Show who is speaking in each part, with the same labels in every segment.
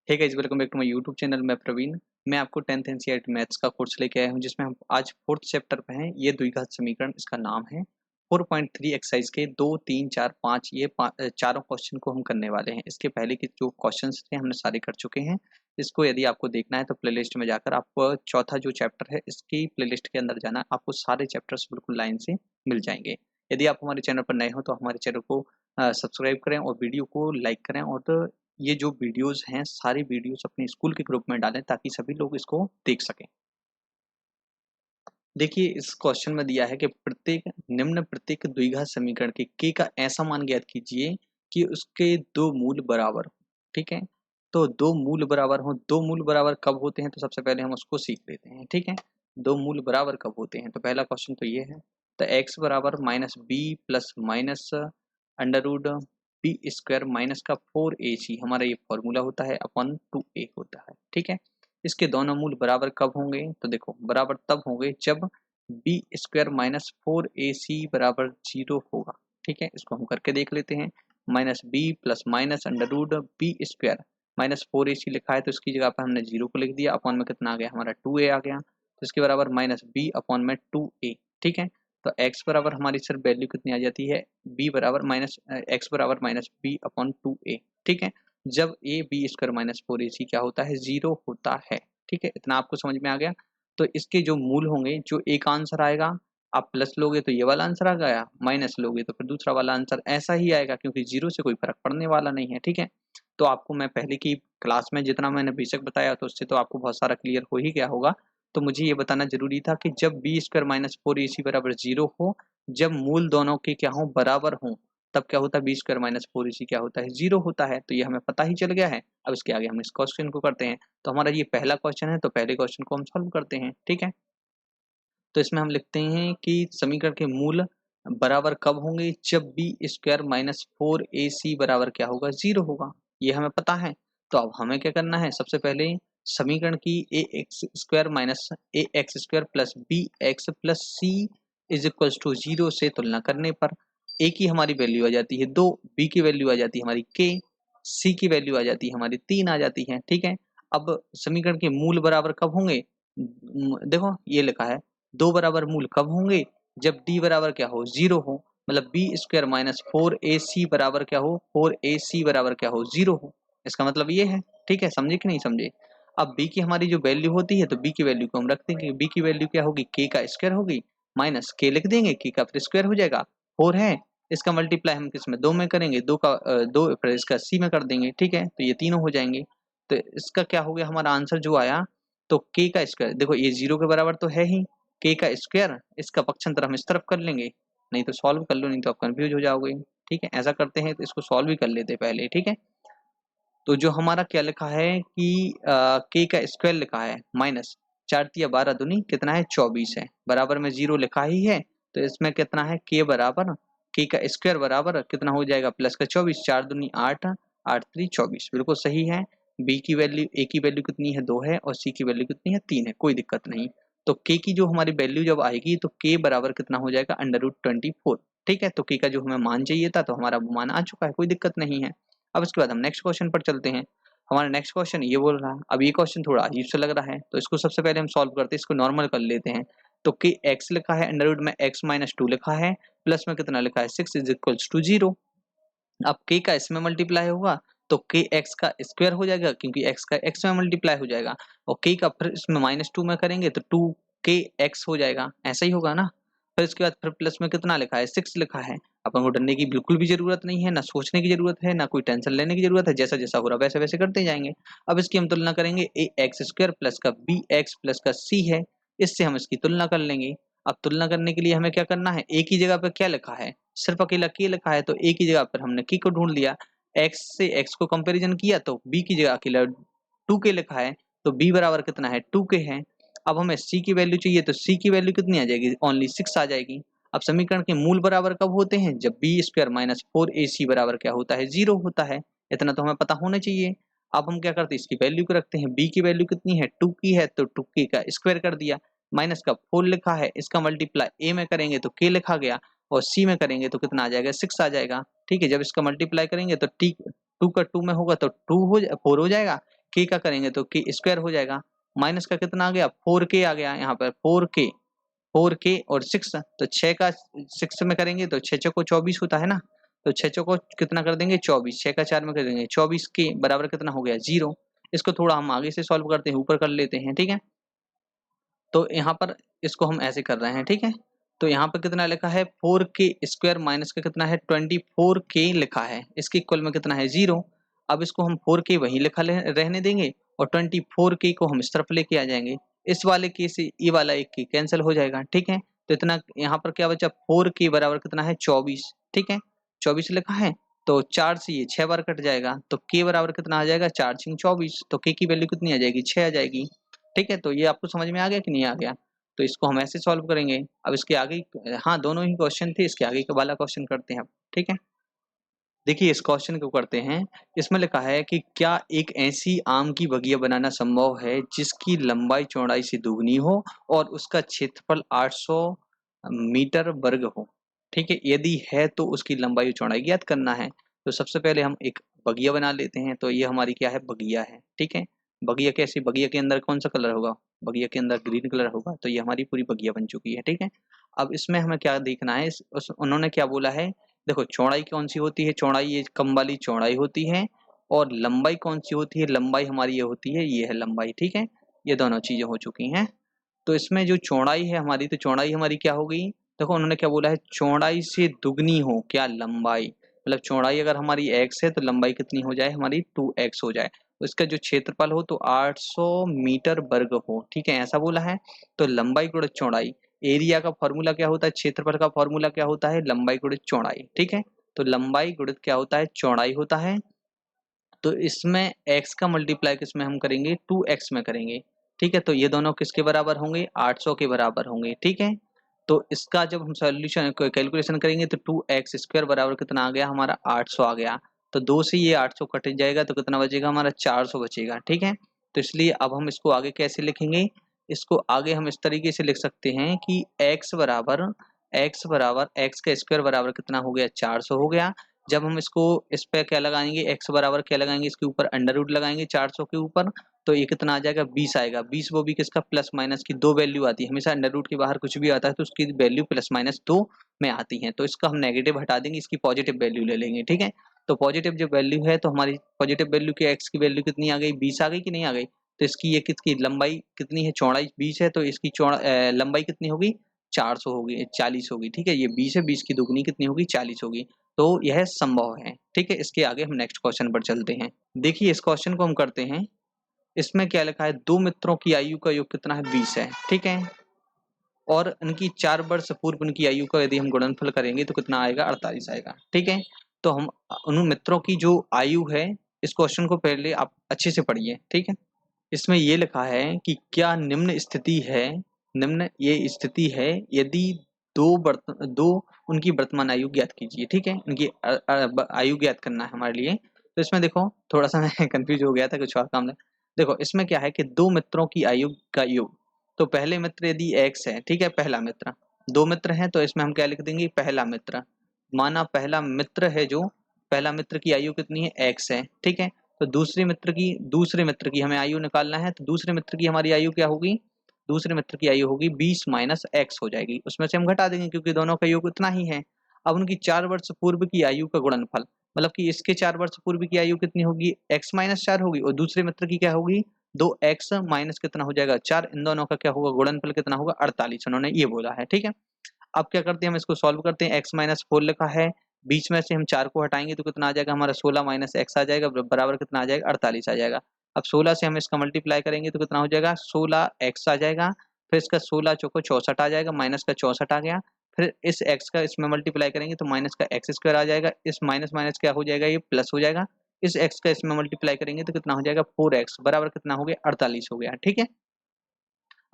Speaker 1: Hey guys, welcome back to my YouTube channel. मैं प्रवीण। मैं आपको 10th एनसीईआरटी मैथ्स का कोर्स लेके आया हूं, जिसमें हम आज 4th चैप्टर पे हैं। ये द्विघात समीकरण इसका नाम है। 4.3 एक्सरसाइज के 2, 3, 4, 5 चारों क्वेश्चन को हम करने वाले हैं। इसके पहले के जो क्वेश्चंस थे हमने सारे कर चुके हैं। इसको यदि आपको देखना है तो प्लेलिस्ट में जाकर आपको चौथा जो चैप्टर है इसकी प्लेलिस्ट के अंदर जाना, आपको सारे चैप्टर्स बिल्कुल लाइन से मिल जाएंगे। यदि आप हमारे चैनल पर नए हो तो हमारे चैनल को सब्सक्राइब करें और वीडियो को लाइक करें, और ये जो वीडियोस हैं सारी वीडियोस अपने स्कूल के ग्रुप में डालें ताकि सभी लोग इसको देख सकें। देखिए, इस क्वेश्चन में दिया है कि प्रत्येक द्विघात समीकरण के k का ऐसा मान ज्ञात कीजिए कि उसके दो मूल बराबर हो। ठीक है, तो दो मूल बराबर हो। दो मूल बराबर कब होते हैं तो सबसे पहले हम उसको सीख लेते हैं। ठीक है, दो मूल बराबर कब होते हैं तो पहला क्वेश्चन तो ये है। तो x बराबर minus b plus minus under root b square minus का 4ac हमारा ये फॉर्मूला होता है, अपॉन 2a होता है। ठीक है, इसके दोनों मूल बराबर कब होंगे तो देखो, बराबर तब होंगे जब बी स्क्वायर माइनस 4ac बराबर 0 होगा। ठीक है, इसको हम करके देख लेते हैं। Minus b plus minus under root b square minus 4ac लिखा है तो इसकी जगह पर हमने 0 को लिख दिया। अपॉन में कितना आ गया, हमारा 2a आ गया। तो इसके बराबर माइनस बी अपॉन में 2a। ठीक है, तो x बराबर हमारी सिर्फ वैल्यू कितनी आ जाती है, b बराबर माइनस एक्स बराबर माइनस बी अपॉन 2a। ठीक है, जब a b square minus 4ac क्या होता है, 0 होता है। ठीक है, इतना आपको समझ में आ गया। तो इसके जो मूल होंगे, जो एक आंसर आएगा, आप प्लस लोगे तो ये वाला आंसर आ गया, माइनस लोगे तो फिर दूसरा वाला आंसर ऐसा ही आएगा, क्योंकि 0 से कोई फर्क पड़ने वाला नहीं है। ठीक है, तो आपको मैं पहले की क्लास में जितना मैंने बेसिक बताया तो उससे तो आपको बहुत सारा क्लियर हो ही गया होगा। तो मुझे ये बताना जरूरी था कि जब बी स्क्वायर माइनस 4ac बराबर 0 हो, जब मूल दोनों के क्या हो, बराबर हो, तब क्या होता है, बी स्क्वायर माइनस 4ac क्या होता है, 0 होता है। तो ये हमें पता ही चल गया है। अब इसके आगे हम इस क्वेश्चन को करते हैं। तो हमारा ये पहला क्वेश्चन है, तो पहले क्वेश्चन को हम सॉल्व करते हैं। ठीक है, तो इसमें हम लिखते हैं कि समीकरण के मूल बराबर कब होंगे, जब बी स्क्वायर माइनस 4ac बराबर क्या होगा, 0 होगा। ये हमें पता है। तो अब हमें क्या करना है, सबसे पहले समीकरण की a x square minus a x square plus b x plus c is equal to 0 से तुलना करने पर ए की हमारी वैल्यू आ जाती है 2, बी की वैल्यू आ जाती है हमारी k, सी की वैल्यू आ जाती है हमारी 3 आ जाती है। ठीक है, अब समीकरण के मूल बराबर कब होंगे, देखो ये लिखा है, दो बराबर मूल कब होंगे, जब d बराबर क्या हो, 0 हो। मतलब बी स्क्वायर माइनस 4ac बराबर क्या हो, 4ac बराबर क्या हो, 0 हो। इसका मतलब ये है। ठीक है, समझे कि नहीं समझे। अब b की हमारी जो वैल्यू होती है, तो b की वैल्यू को हम रख देंगे। b की वैल्यू क्या होगी, k का स्क्वायर होगी, माइनस k लिख देंगे, k का फिर स्क्वायर हो जाएगा। 4 है, इसका मल्टीप्लाई हम किस में, 2 में करेंगे, 2 का 2 फिर इसका c में कर देंगे। ठीक है, तो ये तीनों हो जाएंगे। तो इसका क्या हो गया, हमारा आंसर जो आया, तो k का स्क्वायर, देखो ये 0 के बराबर तो है ही, k का स्क्वायर, इसका पक्षांतर हम इस तरफ कर लेंगे। नहीं तो सॉल्व कर लो, नहीं तो आप कंफ्यूज हो जाओगे। ठीक है, ऐसा करते हैं, तो इसको सॉल्व भी कर लेते हैं पहले। ठीक है, तो जो हमारा क्या लिखा है कि k का स्क्वायर लिखा है, माइनस 4 तिया 12 दूनी कितना है, 24 है, बराबर में 0 लिखा ही है। तो इसमें कितना है, k बराबर, k का स्क्वायर बराबर कितना हो जाएगा, प्लस का 24, 4 दूनी 8, 8 3 24, बिल्कुल सही है। b की वैल्यू, a की वैल्यू कितनी है, 2 है, और c की वैल्यू कितनी है, 3 है, कोई दिक्कत नहीं। तो k की जो हमारी वैल्यू जब आएगी तो k बराबर कितना हो जाएगा, अंडर रूट 24। ठीक है, तो k का जो हमें मान चाहिए था, तो हमारा मान आ चुका है, कोई दिक्कत नहीं है। अब इसके बाद हम नेक्स्ट क्वेश्चन पर चलते हैं। हमारा नेक्स्ट क्वेश्चन ये बोल रहा है, अब ये क्वेश्चन थोड़ा अजीब सा लग रहा है, तो इसको सबसे पहले हम सॉल्व करते हैं, इसको नॉर्मल कर लेते हैं। तो कि x लिखा है, अंडर रूट में x माइनस 2 लिखा है, प्लस में कितना लिखा है, 6 इज इक्वल्स टू 0। अब k का इसमें मल्टीप्लाई होगा तो k x का स्क्वायर हो जाएगा, क्योंकि x का x में मल्टीप्लाई हो जाएगा, और k का फिर इसमें माइनस 2 में करेंगे तो 2kx हो जाएगा, ऐसा ही होगा ना। फिर इसके बाद फिर प्लस में कितना लिखा है, 6 लिखा है। अपन को डरने की बिल्कुल भी जरूरत नहीं है, ना सोचने की जरूरत है, ना कोई टेंशन लेने की जरूरत है, जैसा जैसा हो रहा वैसे वैसे करते जाएंगे। अब इसकी हम तुलना करेंगे, ए एक्स स्क्वायर प्लस का बी एक्स प्लस का सी है, इससे हम इसकी तुलना कर लेंगे। अब तुलना करने के लिए हमें क्या करना है, एक ही जगह पर क्या लिखा है, सिर्फ अकेला k लिखा है, तो एक ही जगह पर हमने k को ढूंढ लिया। x से x को कंपैरिजन किया तो b की जगह अकेला 2k लिखा है, तो b बराबर कितना है, 2k है। अब हमें c की वैल्यू चाहिए, तो c की वैल्यू कितनी आ जाएगी, ओनली 6 आ जाएगी। अब समीकरण के मूल बराबर कब होते हैं, जब बी स्क्वायर माइनस 4ac बराबर क्या होता है, 0 होता है। इतना तो हमें पता होना चाहिए। अब हम क्या करते हैं, इसकी वैल्यू को रखते हैं, b की वैल्यू कितनी है, 2 की है, तो 2k का स्क्वायर कर दिया, माइनस का 4 लिखा है, इसका मल्टीप्लाई a में करेंगे तो k लिखा गया, और c में करेंगे तो कितना आ जाएगा, 6 आ जाएगा। ठीक है, जब इसका मल्टीप्लाई करेंगे तो टी 2 का 2 में होगा तो 4 हो जाएगा, k का करेंगे तो k स्क्वायर हो जाएगा, माइनस का कितना आ गया 4k आ गया यहाँ पर 4k और 6 तो 6 का 6 में करेंगे तो 6 चौको 24 होता है ना, तो 6 चौको कितना कर देंगे 24, 6 का 4 में कर देंगे 24k बराबर कितना हो गया 0। इसको थोड़ा हम आगे से सॉल्व करते हैं, ऊपर कर लेते हैं, ठीक है। तो यहाँ पर इसको हम ऐसे कर रहे हैं, ठीक है। तो यहाँ पर कितना लिखा है 4k स्क्वायर माइनस का कितना है 24k लिखा है, इसके इक्वल में कितना है 0। अब इसको हम 4k वहीं लिखा रहने देंगे और 24k को हम इस तरफ लेके आ जाएंगे, इस वाले k से ये वाला एक k कैंसिल हो जाएगा, ठीक है। तो इतना यहाँ पर क्या बचा 4k बराबर कितना है 24, ठीक है 24 लिखा है। तो 4 से ये 6 बार कट जाएगा तो k बराबर कितना आ जाएगा 4 6 24, तो k की वैल्यू कितनी आ जाएगी 6 आ जाएगी, ठीक है। तो ये आपको समझ में आ गया कि नहीं आ गया, तो इसको हम ऐसे सॉल्व करेंगे। अब इसके आगे, हाँ दोनों ही क्वेश्चन थे, इसके आगे का वाला क्वेश्चन करते हैं अब, ठीक है। देखिए इस क्वेश्चन को करते हैं। इसमें लिखा है कि क्या एक ऐसी आम की बगिया बनाना संभव है जिसकी लंबाई चौड़ाई से दुगनी हो और उसका क्षेत्रफल 800 मीटर वर्ग हो, ठीक है। यदि है तो उसकी लंबाई और चौड़ाई ज्ञात करना है। तो सबसे पहले हम एक बगिया बना लेते हैं। तो ये हमारी क्या है बगिया है, ठीक है। बगिया कैसी, बगिया के अंदर कौन सा कलर होगा, बगिया के अंदर ग्रीन कलर होगा। तो ये हमारी पूरी बगिया बन चुकी है, ठीक है। अब इसमें हमें क्या देखना है, उन्होंने क्या बोला है, देखो चौड़ाई कौन सी होती है, चौड़ाई ये कम वाली चौड़ाई होती है, और लंबाई कौन सी होती है, लंबाई हमारी ये होती है, ये है लंबाई, ठीक है। ये दोनों चीजें हो चुकी हैं। तो इसमें जो चौड़ाई है हमारी, तो चौड़ाई हमारी क्या हो गई, देखो उन्होंने क्या बोला है चौड़ाई से दुगनी हो क्या लंबाई, मतलब चौड़ाई अगर हमारी x है तो लंबाई कितनी हो जाए हमारी 2x हो जाए। तो इसका जो क्षेत्रफल हो तो 800 मीटर वर्ग हो, ठीक है ऐसा बोला है। तो लंबाई गुणित चौड़ाई, एरिया का फॉर्मूला क्या होता है, क्षेत्रफल का फॉर्मूला क्या होता है, लंबाई गुणित चौड़ाई, ठीक है। तो लंबाई गुणित क्या होता है चौड़ाई होता है। तो इसमें x का मल्टीप्लाई किसमें हम करेंगे 2x में करेंगे, ठीक है। तो ये दोनों किसके बराबर होंगे 800 के बराबर होंगे, ठीक है। तो इसका जब हम सॉल्यूशन कैलकुलेशन करेंगे तो 2x स्क्वायर बराबर कितना आ गया हमारा 800 आ गया। तो 2 से ये 800 कट जाएगा तो कितना बचेगा हमारा 400 बचेगा, ठीक है। तो इसलिए अब हम इसको आगे कैसे लिखेंगे, इसको आगे हम इस तरीके से लिख सकते हैं कि x का स्क्वायर बराबर कितना हो गया 400 हो गया। जब हम इसको इस पे क्या लगाएंगे x बराबर क्या लगाएंगे, इसके ऊपर अंडर रूट लगाएंगे 400 के ऊपर, तो ये कितना आ जाएगा 20 आएगा। 20 वो भी किसका प्लस माइनस की दो वैल्यू आती है, हमेशा अंडर रूट के बाहर कुछ भी आता है तो उसकी वैल्यू प्लस माइनस 2 में आती है। तो इसका हम नेगेटिव हटा देंगे, इसकी पॉजिटिव वैल्यू ले लेंगे, ठीक है। तो पॉजिटिव जो वैल्यू है तो हमारी पॉजिटिव वैल्यू की x की वैल्यू कितनी आ गई 20 आ गई कि नहीं आ गई। तो इसकी ये किसकी लंबाई कितनी है, चौड़ाई 20 है तो इसकी लंबाई कितनी होगी 400 होगी 40 होगी, ठीक है। ये 20 है, 20 की दुगनी कितनी होगी 40 होगी। तो यह संभव है, ठीक है। इसके आगे हम नेक्स्ट क्वेश्चन पर चलते हैं। देखिए इस क्वेश्चन को हम करते हैं। इसमें क्या लिखा है, दो मित्रों की आयु का योग कितना है 20 है, ठीक है। और इनकी 4 वर्ष पूर्व उनकी आयु का यदि हम गुणनफल करेंगे तो कितना आएगा 48 आएगा, ठीक है। तो हम उन मित्रों की जो आयु है, इस क्वेश्चन को पहले आप अच्छे से पढ़िए, ठीक है। इसमें ये लिखा है कि क्या निम्न ये स्थिति है यदि दो उनकी वर्तमान आयु ज्ञात कीजिए, ठीक है। इनकी आयु ज्ञात करना है हमारे लिए। तो इसमें देखो थोड़ा सा मैं कंफ्यूज हो गया था, कुछ और काम है। देखो इसमें क्या है कि दो मित्रों की आयु का योग, तो पहले मित्र यदि x है, ठीक है, पहला मित्र, दो मित्र हैं तो इसमें हम क्या लिख देंगे पहला मित्र, माना पहला मित्र है, जो पहला मित्र की आयु कितनी है x है, ठीक है। तो दूसरे मित्र की हमें आयु निकालना है, तो दूसरे मित्र की हमारी आयु क्या होगी, दूसरे मित्र की आयु होगी 20 माइनस x हो जाएगी, उसमें से हम घटा देंगे क्योंकि दोनों का योग उतना ही है। अब उनकी 4 वर्ष पूर्व की आयु का गुणनफल, मतलब कि इसके 4 वर्ष पूर्व की आयु कितनी होगी x माइनस 4 होगी, और दूसरे मित्र की क्या होगी 2x माइनस कितना हो जाएगा 4, इन दोनों का क्या होगा गुणनफल कितना होगा 48, उन्होंने ये बोला है, ठीक है। अब क्या करते हैं हम इसको सॉल्व करते हैं। x माइनस 4 लिखा है, बीच में से हम 4 को हटाएंगे तो कितना आ जाएगा हमारा 16 माइनस x आ जाएगा, बराबर कितना आ जाएगा 48 आ जाएगा। अब 16 से हम इसका मल्टीप्लाई करेंगे तो कितना हो जाएगा 16x आ जाएगा, फिर इसका 16 चौको 64 आ जाएगा, माइनस का 64 आ गया, फिर इस x का इसमें मल्टीप्लाई करेंगे तो माइनस का x स्क्वायर आ जाएगा, इस माइनस माइनस क्या हो जाएगा ये प्लस हो जाएगा, इस x का इसमें मल्टीप्लाई करेंगे तो कितना हो जाएगा 4x बराबर कितना हो गया 48 हो गया, ठीक है।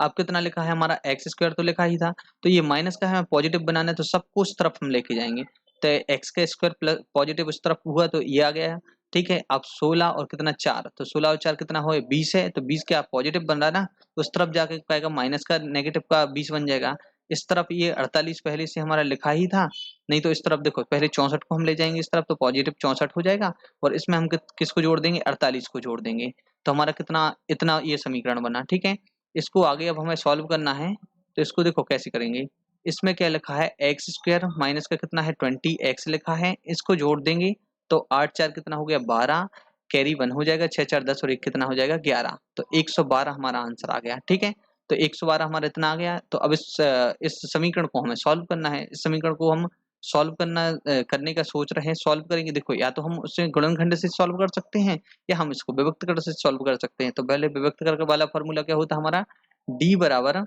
Speaker 1: अब कितना लिखा है हमारा एक्स स्क्वायर तो लिखा ही था, तो ये माइनस का है हमें पॉजिटिव बनाना है तो सबको उस तरफ हम लेके जाएंगे। तो एक्स का स्क्वायर प्लस पॉजिटिव उस तरफ हुआ तो ये आ गया, ठीक है। अब 16 और कितना 4, तो 16 और 4 कितना हो 20 है, तो 20 क्या पॉजिटिव बन रहा है ना, तो उस तरफ जाके पाएगा माइनस का नेगेटिव का 20 बन जाएगा। इस तरफ ये 48 पहले से हमारा लिखा ही था, नहीं तो इस तरफ देखो पहले 64 को हम ले जाएंगे इस तरफ तो पॉजिटिव 64 हो जाएगा, और इसमें हम किसको जोड़ देंगे, 48 को जोड़ देंगे, तो हमारा कितना इतना ये समीकरण बना। ठीक है, इसको आगे अब हमें सॉल्व करना है, तो इसको देखो कैसे करेंगे। इसमें क्या लिखा है, एक्स स्क्वायर माइनस का कितना है 20x लिखा है, इसको जोड़ देंगे तो 8 4 कितना हो गया 12, कैरी 1 हो जाएगा, 6 4 10 और 1 कितना हो जाएगा 11, तो 112 हमारा आंसर आ गया। ठीक है, तो 112 हमारा इतना आ गया। तो अब इस समीकरण को हमें सॉल्व करना है। इस समीकरण को हम करने का सोच रहे हैं, सॉल्व करेंगे। देखो या तो हम उसे गुणनखंड से सॉल्व कर सकते हैं या हम इसको विभक्त कर से सॉल्व कर सकते हैं। तो पहले विभक्त कर वाला फॉर्मूला क्या होता है हमारा, डी बराबर,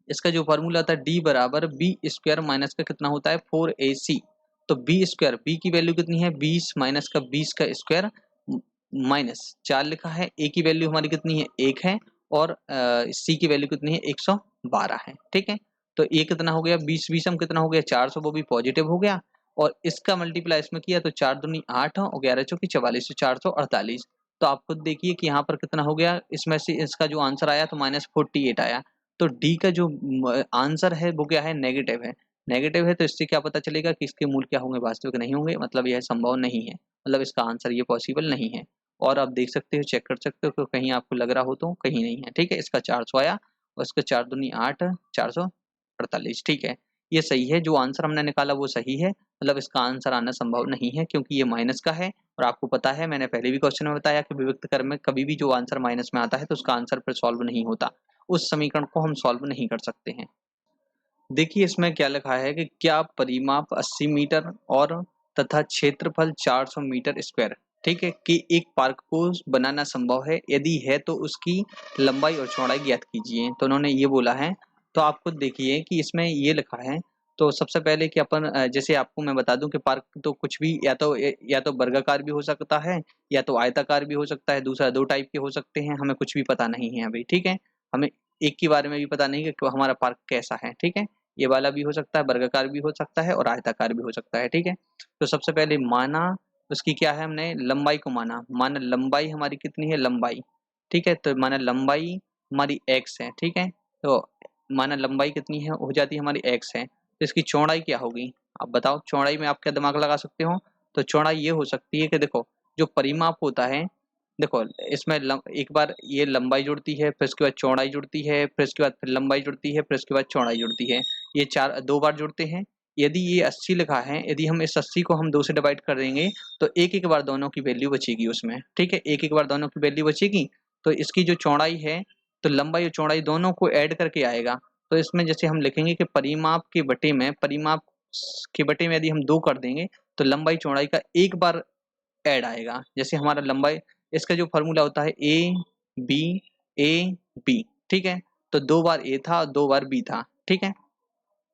Speaker 1: इसका जो फॉर्मूला था डी बराबर बी स्क्वायर माइनस का कितना होता है 4ac, तो बी स्क्वायर, बी की वैल्यू कितनी है 20 माइनस का 20 का स्क्वायर माइनस 4 लिखा है, ए की वैल्यू हमारी कितनी है 1 है, और सी की वैल्यू कितनी है 112 है। ठीक है, तो ये कितना हो गया 20 20 हम कितना हो गया 400, वो भी पॉजिटिव हो गया, और इसका मल्टीप्लाई इसमें किया तो 4 दूनी 8 और 11 चौकी 44, 448। तो आप खुद देखिए कि यहाँ पर कितना हो गया, इसमें से इसका जो आंसर आया तो -48 आया। तो डी का जो आंसर है वो क्या है, नेगेटिव है। नेगेटिव है तो इससे क्या पता चलेगा कि इसके मूल क्या होंगे, वास्तविक नहीं होंगे, मतलब यह संभव नहीं है, मतलब इसका आंसर ये पॉसिबल नहीं है। और आप देख सकते हो, चेक कर सकते हो कि कहीं आपको लग रहा हो तो कहीं नहीं है। ठीक है, इसका 400 आया और इसका 4 दूनी 8, 448। ठीक है, ये सही है, जो आंसर हमने निकाला वो सही है, मतलब इसका आंसर आना संभव नहीं है क्योंकि ये माइनस का है। और आपको पता है, मैंने पहले भी क्वेश्चन में बताया कि विभक्त कर में कभी भी जो आंसर माइनस में आता है तो उसका आंसर फिर सॉल्व नहीं होता, उस समीकरण को हम सॉल्व नहीं कर सकते हैं। देखिए इसमें क्या लिखा है कि क्या परिमाप 80 मीटर और तथा क्षेत्रफल 400 मीटर स्क्वायर, ठीक है, कि एक पार्क को बनाना संभव है, यदि है तो उसकी लंबाई और चौड़ाई ज्ञात कीजिए। तो उन्होंने ये बोला है। तो आप खुद देखिए कि इसमें ये लिखा है। तो सबसे पहले कि अपन जैसे आपको मैं बता दूं कि पार्क तो कुछ भी या तो वर्गाकार भी हो सकता है या तो आयताकार भी हो सकता है, दूसरा 2 टाइप के हो सकते हैं, हमें कुछ भी पता नहीं है अभी। ठीक है, हमें एक के बारे में भी पता नहीं कि हमारा पार्क कैसा है। ठीक है, ये वाला भी हो सकता है, वर्गाकार भी हो सकता है और आयताकार भी हो सकता है। ठीक है, तो सबसे पहले माना उसकी क्या है, हमने लंबाई को माना लंबाई हमारी कितनी है, लंबाई। ठीक है, तो माना लंबाई हमारी x है। ठीक है, तो माना लंबाई कितनी है, हो जाती है हमारी x है, तो इसकी चौड़ाई क्या होगी, आप बताओ। चौड़ाई में आप क्या दिमाग लगा सकते हो, तो चौड़ाई ये हो सकती है कि देखो जो परिमाप होता है, देखो इसमें एक बार ये लंबाई जुड़ती है, फिर उसके बाद चौड़ाई जुड़ती है, फिर उसके बाद फिर लंबाई जुड़ती है, फिर उसके बाद चौड़ाई जुड़ती है, ये दो बार जुड़ते हैं। यदि ये 80 लिखा है, यदि हम इस 80 को हम 2 से डिवाइड कर देंगे तो एक एक बार दोनों की वैल्यू बचेगी उसमें। ठीक है, एक एक बार दोनों की वैल्यू बचेगी, तो इसकी जो चौड़ाई है, तो लंबाई और चौड़ाई दोनों को ऐड करके आएगा। तो इसमें जैसे हम लिखेंगे कि परिमाप के बटे में यदि हम 2 कर देंगे तो लंबाई चौड़ाई का एक बार ऐड आएगा। जैसे हमारा लंबाई, इसका जो फॉर्मूला होता है बी ए बी। ठीक है, तो 2 बार ए था और 2 बार बी था। ठीक है,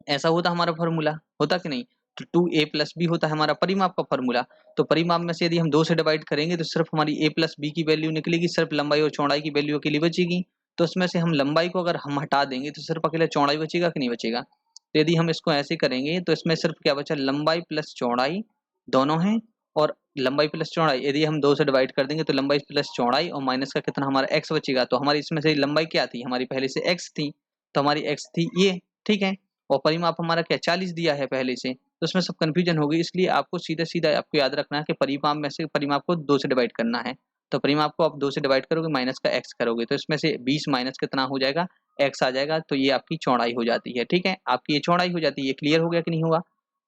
Speaker 1: ऐसा होता हमारा फॉर्मूला, होता कि नहीं। तो 2a प्लस बी होता है हमारा परिमाप का फॉर्मूला। तो परिमाप में से यदि हम 2 से डिवाइड करेंगे तो सिर्फ हमारी a प्लस बी की वैल्यू निकलेगी, सिर्फ लंबाई और चौड़ाई की वैल्यू अकेली बचेगी। तो उसमें से हम लंबाई को अगर हम हटा देंगे तो सिर्फ अकेला चौड़ाई बचेगा कि नहीं बचेगा। तो यदि हम इसको ऐसे करेंगे तो इसमें सिर्फ क्या बचा, लंबाई प्लस चौड़ाई दोनों हैं, और लंबाई प्लस चौड़ाई यदि हम 2 से डिवाइड कर देंगे तो लंबाई प्लस चौड़ाई और माइनस का कितना हमारा x बचेगा। तो हमारी इसमें से लंबाई क्या थी, हमारी पहले से x थी, तो हमारी x थी ये। ठीक है, और परिमाप हमारा क्या 40 दिया है पहले से, तो उसमें सब कंफ्यूजन होगी। इसलिए आपको सीधा सीधा आपको याद रखना है कि परिमाप में से परिमाप को 2 से डिवाइड करना है। तो परिमाप को आप 2 से डिवाइड करोगे, माइनस का x करोगे, तो इसमें से 20 माइनस कितना हो जाएगा, x आ जाएगा। तो ये आपकी चौड़ाई हो जाती है। ठीक है, आपकी ये चौड़ाई हो जाती है। ये क्लियर हो गया कि नहीं हुआ।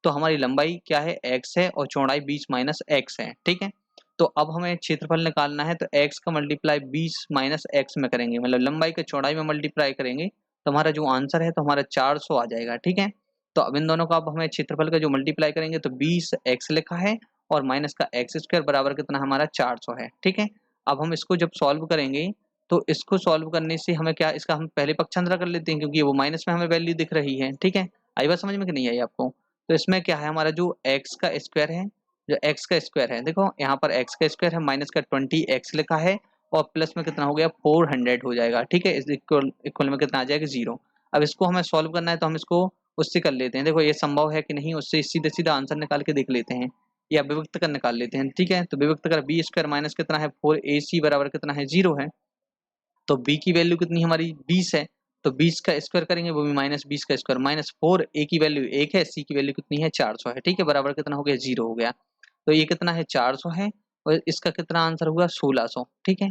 Speaker 1: तो हमारी लंबाई क्या है, x है, और चौड़ाई 20 माइनस x है। ठीक है, तो अब हमें क्षेत्रफल निकालना है, तो x का मल्टीप्लाई 20 माइनस x में करेंगे, मतलब लंबाई का चौड़ाई में मल्टीप्लाई करेंगे, तो हमारा जो आंसर है तो हमारा 400 आ जाएगा। ठीक है, तो अब इन दोनों का अब हमें क्षेत्रफल का जो मल्टीप्लाई करेंगे तो 20x लिखा है और माइनस का एक्स स्क्वायर बराबर कितना हमारा 400 है। ठीक है, अब हम इसको जब सॉल्व करेंगे तो इसको सॉल्व करने से हमें क्या, इसका हम पहले पक्षांतर कर लेते हैं क्योंकि वो माइनस में हमें वैल्यू दिख रही है। ठीक है, आई बात समझ में कि नहीं आई आपको। तो इसमें क्या है, हमारा जो x का स्क्वायर है, जो x का स्क्वायर है, देखो यहाँ पर x का स्क्वायर है, माइनस का 20x लिखा है, और प्लस में कितना हो गया 400 हो जाएगा। ठीक है, इस इक्वल में कितना आ जाएगा 0। अब इसको हमें सॉल्व करना है तो हम इसको उससे कर लेते हैं। देखो ये संभव है कि नहीं, उससे सीधा सीधा आंसर निकाल के देख लेते हैं, या विभक्त कर निकाल लेते हैं। ठीक है, तो विभक्त कर बी स्क्वायर माइनस कितना है 4ac बराबर कितना है 0 है। तो b की वैल्यू कितनी हमारी 20 है, तो 20 का स्क्वायर करेंगे वो भी माइनस 20 का स्क्वायर माइनस 4 ए की वैल्यू 1 है, सी की वैल्यू कितनी है 400 है, ठीक है, बराबर कितना हो गया 0 हो गया। तो ये कितना है 400 है और इसका कितना आंसर हुआ 1600, ठीक है।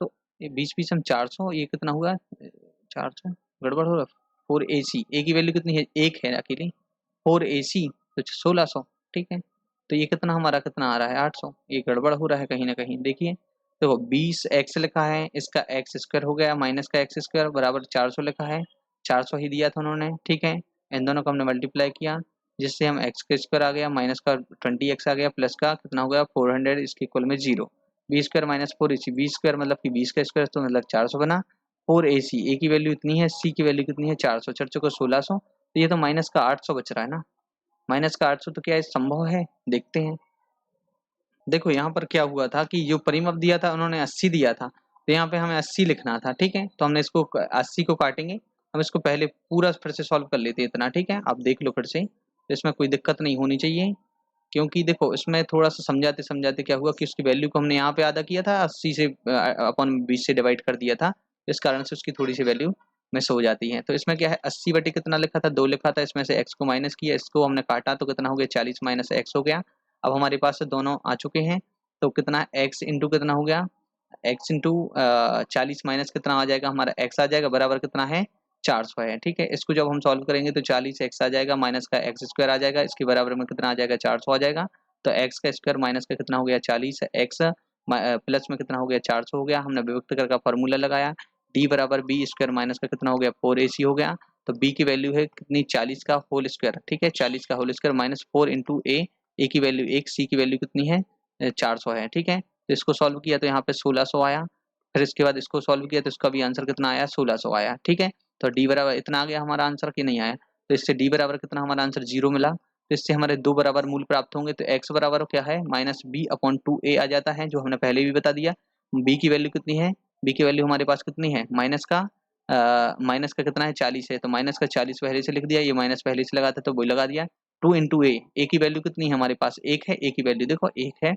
Speaker 1: तो ये 20 हम 400, ये कितना हुआ 400, गड़बड़ हो रहा, 4 ए सी, ए की वैल्यू कितनी है 1 है अकेली, 4 ए सी तो 1600, ठीक है। तो ये कितना हमारा कितना आ रहा है 800, ये गड़बड़ हो रहा है कहीं ना कहीं, देखिए देखो 20 एक्स लिखा है, इसका एक्स स्क्वायर हो गया माइनस का एक्स स्क्वायर बराबर 400 लिखा है, 400 ही दिया था उन्होंने, ठीक है। इन दोनों को हमने मल्टीप्लाई किया जिससे हम एक्स का स्क्वायर आ गया माइनस का 20x आ गया प्लस का कितना हो गया 400, इसके इक्वल में 0, b square minus 4ac, b square मतलब कि 20 का स्क्वायर तो मतलब 400 बना, 4ac, ए की वैल्यू इतनी है, सी की वैल्यू कितनी है 400, चढ़ चुका 1600, तो ये तो माइनस का 800 बच रहा है ना, माइनस का 800, तो क्या ये संभव है, देखते हैं। देखो यहाँ पर क्या हुआ था कि जो परिमाप दिया था उन्होंने 80 दिया था, तो यहाँ पे हमें 80 लिखना था, ठीक है। तो हमने इसको 80 को काटेंगे, हम इसको पहले पूरा फिर से सॉल्व कर लेते हैं इतना, ठीक है। आप देख लो फिर से, तो इसमें कोई दिक्कत नहीं होनी चाहिए, क्योंकि देखो इसमें थोड़ा सा समझाते समझाते क्या हुआ कि उसकी वैल्यू को हमने यहाँ पे आधा किया था, 80 से अपन 20 से डिवाइड कर दिया था, इस कारण से उसकी थोड़ी सी वैल्यू मिस हो जाती है। तो इसमें क्या है 80 बटे कितना लिखा था 2 लिखा था, इसमें से x को माइनस किया, इसको हमने काटा तो कितना हो गया 40 माइनस x हो गया। अब हमारे पास से दोनों आ चुके हैं, तो कितना x इंटू कितना हो गया x इंटू 40 माइनस कितना आ जाएगा हमारा x आ जाएगा बराबर कितना है 400 है, ठीक है। इसको जब हम सॉल्व करेंगे तो 40 x आ जाएगा माइनस का x स्क्वायर आ जाएगा, इसके बराबर में कितना आ जाएगा 400 आ जाएगा। तो x का स्क्वायर माइनस का कितना हो गया 40 x प्लस में कितना हो गया 400 हो गया, हमने विभक्त कर का फॉर्मूला लगाया, d बराबर बी स्क्वायर माइनस का कितना हो गया 4ac हो गया। तो b की वैल्यू है कितनी 40 का होल स्क्वायर, ठीक है, 40 का होल स्क्वायर माइनस 4 इंटू ए की वैल्यू 1, सी की वैल्यू कितनी है 400 है, ठीक है। तो इसको सॉल्व किया तो यहाँ पे 1600 आया, फिर इसके बाद इसको सॉल्व किया तो इसका भी आंसर कितना आया 1600 आया, ठीक है। तो डी बराबर इतना आ गया हमारा आंसर कि नहीं आया, तो इससे डी बराबर कितना हमारा आंसर 0 मिला, तो इससे हमारे दो बराबर मूल प्राप्त होंगे। तो x बराबर क्या है माइनस बी अपॉन 2a आ जाता है, जो हमने पहले भी बता दिया। b की वैल्यू कितनी है, b की वैल्यू हमारे पास कितनी है माइनस का कितना है 40 है, तो माइनस का 40 पहले से लिख दिया, ये माइनस पहले से लगाता तो वही लगा दिया। 2 इंटू ए की वैल्यू कितनी है हमारे पास 1 है, ए की वैल्यू देखो 1 है,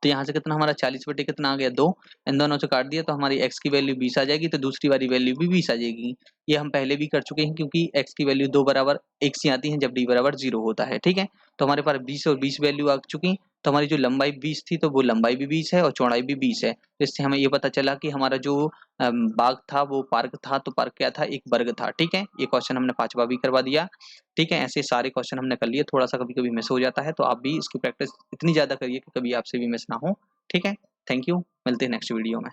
Speaker 1: तो यहाँ से कितना हमारा 40 बटे कितना आ गया 2, इन दोनों से काट दिया तो हमारी x की वैल्यू 20 आ जाएगी, तो दूसरी वाली वैल्यू भी 20 आ जाएगी। ये हम पहले भी कर चुके हैं, क्योंकि x की वैल्यू 2 बराबर 1 सी आती है जब d बराबर 0 होता है, ठीक है। तो हमारे पास 20 और 20 वैल्यू आ चुकी, तो हमारी जो लंबाई 20 थी तो वो लंबाई भी 20 है और चौड़ाई भी 20 है। तो इससे हमें ये पता चला कि हमारा जो बाग था वो पार्क था, तो पार्क क्या था एक वर्ग था, ठीक है। ये क्वेश्चन हमने 5वां भी करवा दिया, ठीक है। ऐसे सारे क्वेश्चन हमने कर लिए, थोड़ा सा कभी कभी मिस हो जाता है, तो आप भी इसकी प्रैक्टिस इतनी ज्यादा करिए कि कभी आपसे भी मिस ना हो, ठीक है। थैंक यू, मिलते हैं नेक्स्ट वीडियो में।